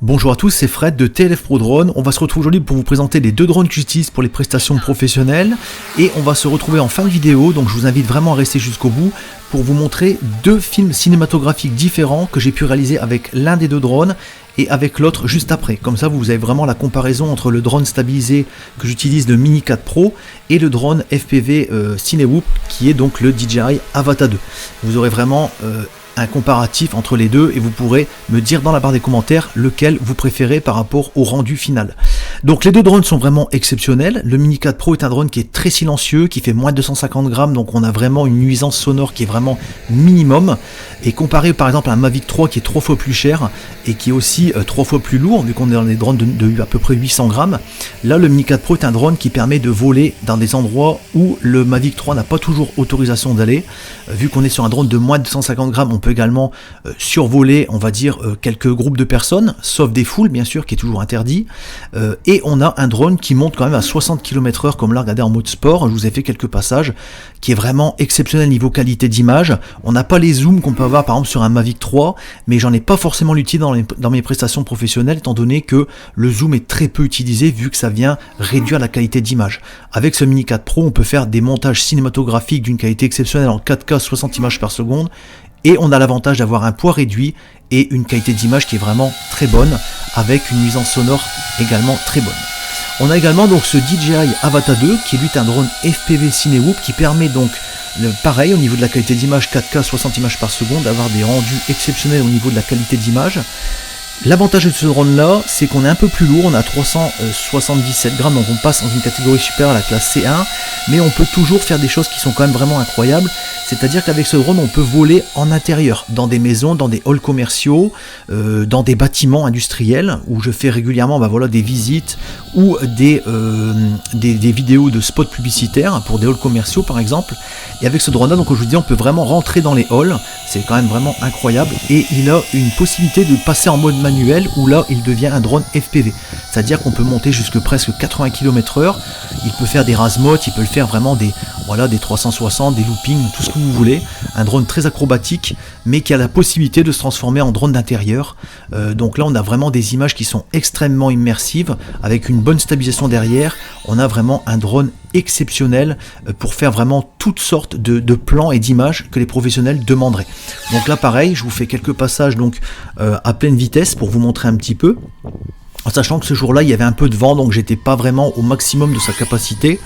Bonjour à tous, c'est Fred de TLF Pro Drone. On va se retrouver aujourd'hui pour vous présenter les deux drones que j'utilise pour les prestations professionnelles et on va se retrouver en fin de vidéo, donc je vous invite vraiment à rester jusqu'au bout pour vous montrer deux films cinématographiques différents que j'ai pu réaliser avec l'un des deux drones et avec l'autre juste après. Comme ça vous avez vraiment la comparaison entre le drone stabilisé que j'utilise, le Mini 4 Pro, et le drone FPV Cinewhoop qui est donc le DJI Avata 2. Vous aurez vraiment un comparatif entre les deux et vous pourrez me dire dans la barre des commentaires lequel vous préférez par rapport au rendu final. Donc les deux drones sont vraiment exceptionnels. Le Mini 4 Pro est un drone qui est très silencieux, qui fait moins de 250 grammes, donc on a vraiment une nuisance sonore qui est vraiment minimum. Et comparé par exemple à un Mavic 3 qui est 3 fois plus cher et qui est aussi 3 fois plus lourd, vu qu'on est dans des drones de à peu près 800 grammes, là le Mini 4 Pro est un drone qui permet de voler dans des endroits où le Mavic 3 n'a pas toujours autorisation d'aller. Vu qu'on est sur un drone de moins de 250 grammes, on peut également survoler, on va dire, quelques groupes de personnes, sauf des foules bien sûr, qui est toujours interdit. Et on a un drone qui monte quand même à 60 km/h, comme là, regardez, en mode sport. Je vous ai fait quelques passages, qui est vraiment exceptionnel niveau qualité d'image. On n'a pas les zooms qu'on peut avoir par exemple sur un Mavic 3, mais j'en ai pas forcément l'utilité dans mes prestations professionnelles, étant donné que le zoom est très peu utilisé, vu que ça vient réduire la qualité d'image. Avec ce Mini 4 Pro, on peut faire des montages cinématographiques d'une qualité exceptionnelle en 4K 60 images par seconde, et on a l'avantage d'avoir un poids réduit et une qualité d'image qui est vraiment très bonne, avec une nuisance sonore également très bonne. On a également donc ce DJI Avata 2 qui est lui un drone FPV Cinewhoop qui permet donc pareil au niveau de la qualité d'image 4K 60 images par seconde d'avoir des rendus exceptionnels au niveau de la qualité d'image. L'avantage de ce drone là, c'est qu'on est un peu plus lourd, on a 377 grammes, donc on passe dans une catégorie supérieure à la classe C1, mais on peut toujours faire des choses qui sont quand même vraiment incroyables, c'est-à-dire qu'avec ce drone on peut voler en intérieur, dans des maisons, dans des halls commerciaux, dans des bâtiments industriels, où je fais régulièrement des visites, ou des vidéos de spots publicitaires pour des halls commerciaux par exemple, et avec ce drone là, donc je vous dis, on peut vraiment rentrer dans les halls, c'est quand même vraiment incroyable, et il a une possibilité de passer en mode manuel où là il devient un drone FPV, c'est-à-dire qu'on peut monter jusque presque 80 km/h, il peut faire des rasemotes, il peut le faire vraiment des 360, des loopings, tout ce que vous voulez, un drone très acrobatique mais qui a la possibilité de se transformer en drone d'intérieur. Donc là on a vraiment des images qui sont extrêmement immersives avec une bonne stabilisation derrière, on a vraiment un drone exceptionnel pour faire vraiment toutes sortes de plans et d'images que les professionnels demanderaient. Donc là pareil, je vous fais quelques passages donc à pleine vitesse pour vous montrer un petit peu, en sachant que ce jour-là il y avait un peu de vent, donc j'étais pas vraiment au maximum de sa capacité.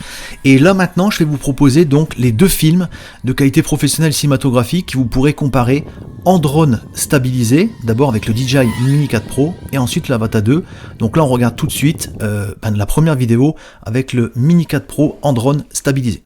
Et là maintenant je vais vous proposer donc les deux films de qualité professionnelle cinématographique que vous pourrez comparer en drone stabilisé, d'abord avec le DJI Mini 4 Pro et ensuite l'Avata 2. Donc là on regarde tout de suite la première vidéo avec le Mini 4 Pro en drone stabilisé.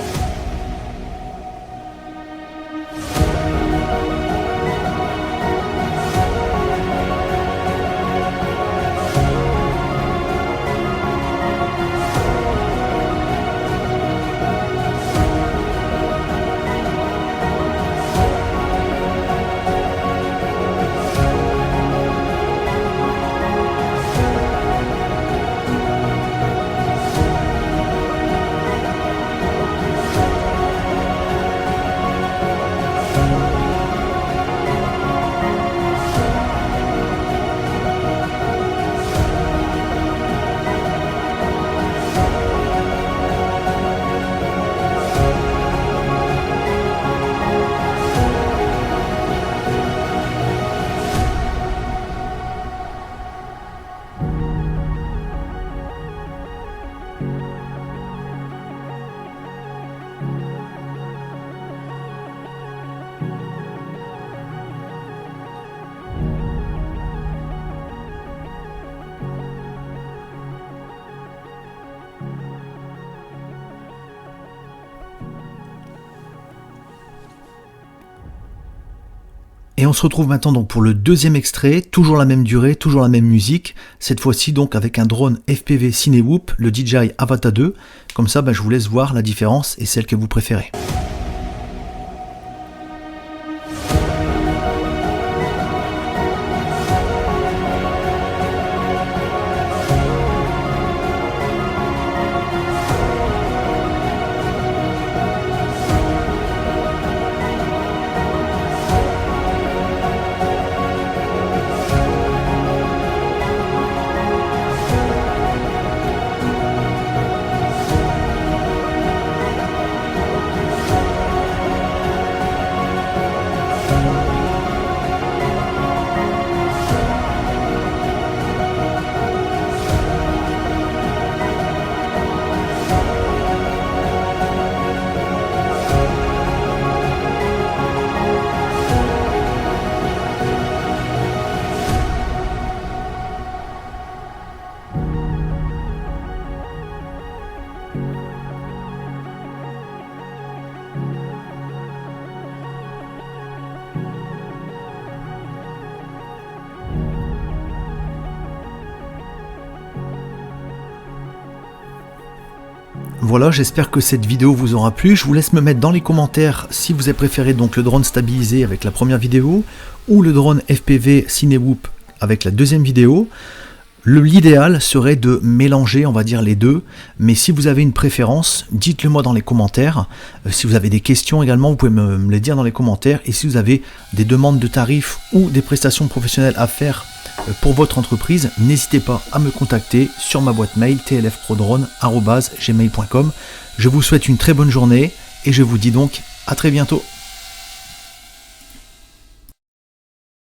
Et on se retrouve maintenant donc pour le deuxième extrait, toujours la même durée, toujours la même musique, cette fois-ci donc avec un drone FPV Cinewhoop, le DJI Avata 2, comme ça je vous laisse voir la différence et celle que vous préférez. voilà, j'espère que cette vidéo vous aura plu. Je vous laisse me mettre dans les commentaires si vous avez préféré donc le drone stabilisé avec la première vidéo ou le drone FPV Cinewhoop avec la deuxième vidéo. L'idéal serait de mélanger, on va dire, les deux, mais si vous avez une préférence, dites-le moi dans les commentaires. Si vous avez des questions également, vous pouvez me les dire dans les commentaires, et si vous avez des demandes de tarifs ou des prestations professionnelles à faire pour votre entreprise, n'hésitez pas à me contacter sur ma boîte mail tlfprodrone@gmail.com. Je vous souhaite une très bonne journée, et je vous dis donc à très bientôt.